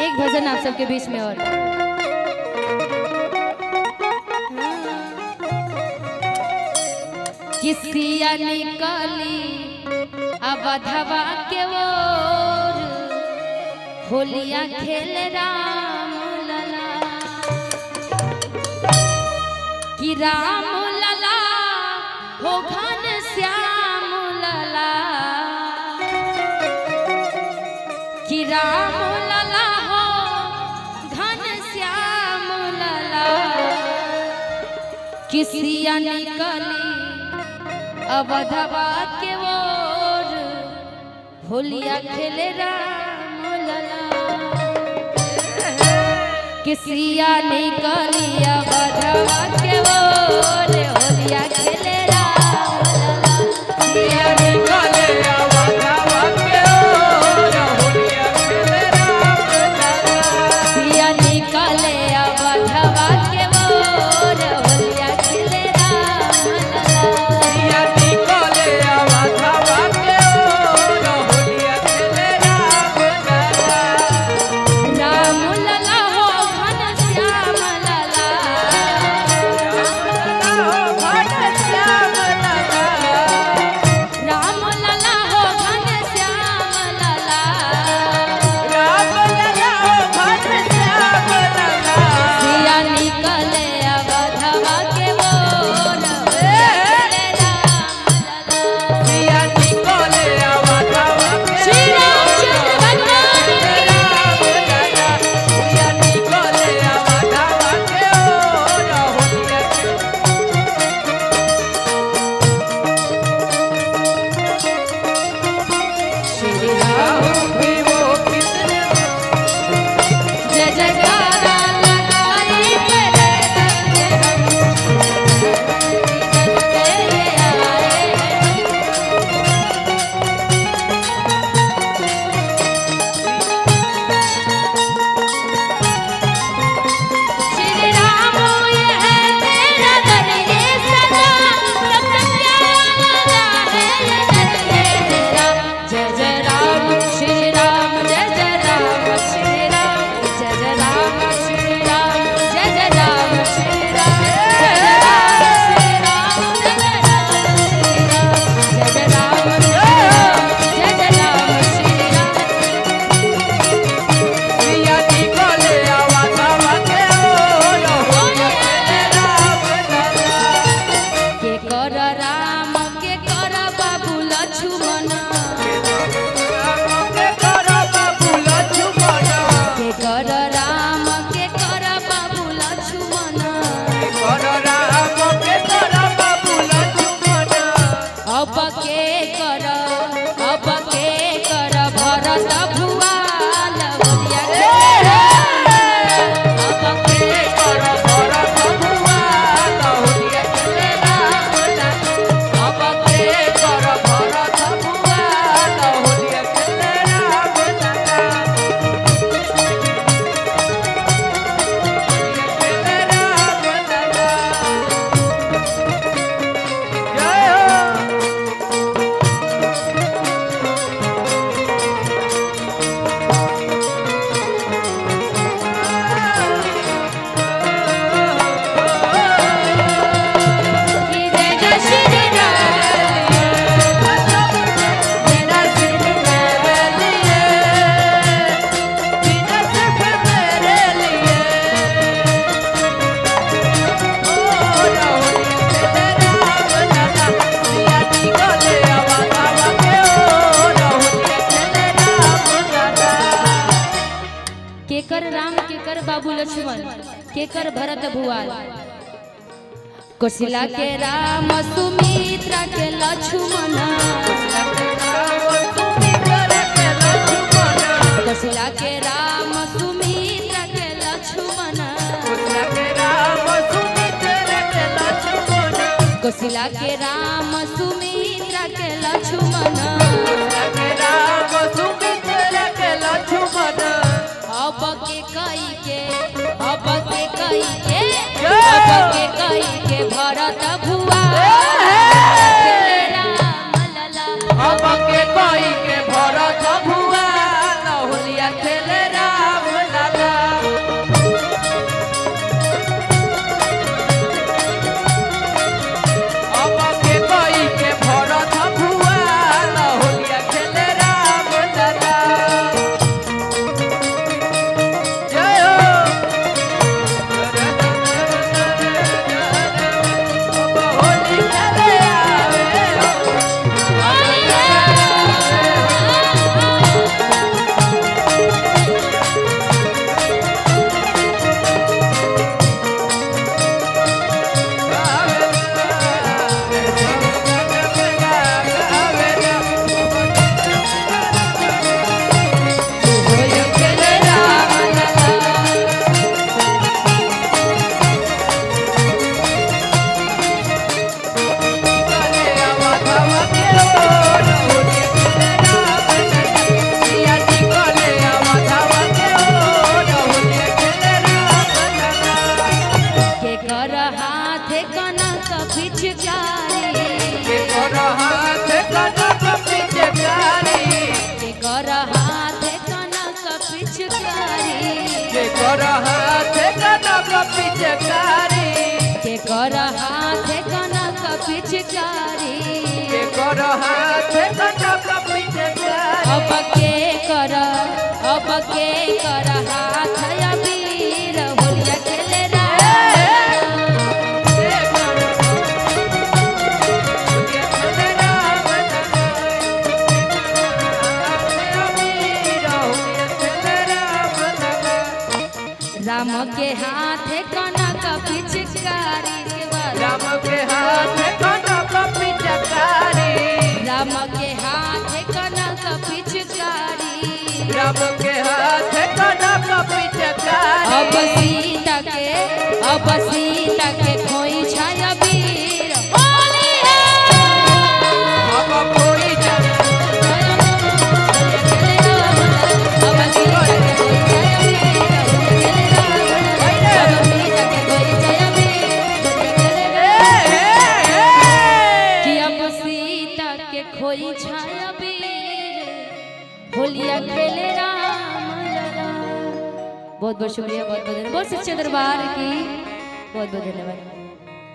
एक भजन आप सबके बीच में और किसिया निकली अवधवा के ओर होलिया खेल राम लला कि राम लला हो घन श्याम लला कि राम लला हो घन श्याम लला किसिया निकली अवधवा के ओर होलिया खेले राम लला किसिया निकली अवधवा के ओर होलिया खेले राम लला किसिया निकली अवधवा के ओर होलिया खेले राम लला किसिया निकली अवधवा के ओर होलिया खेले राम लला बाबू लक्ष्मण केकर भरत भुआल कोशिला के राम सुमित्रा के लक्ष्मण कोशिला के राम सुमित्रा के लक्ष्मण कोशिला के राम सुमित्रा के लक्ष्मण अब के कई के भरत भुआ राम लला अब के कोई के भरत भुआ होलिया खेले राम कर हाथ कनक पिचकारी के कर हाथ कनक पिचकारी के कर हाथ कनक पिचकारी अब के कर हाथ अबीर होलिया खेले राम के हाथ कनक पिचकारी राम के हाथ कनक पिचकारी राम के हाथ कनक पिचकारी राम के हाथ कनक पिचकारी अब सीता के खोई छाया वीर अब कोई खोई छाया वीर होलिया खेले राम लला। बहुत बहुत शुक्रिया, बहुत बहुत धन्यवाद, बहुत सच्चे दरबार की बहुत बहुत धन्यवाद।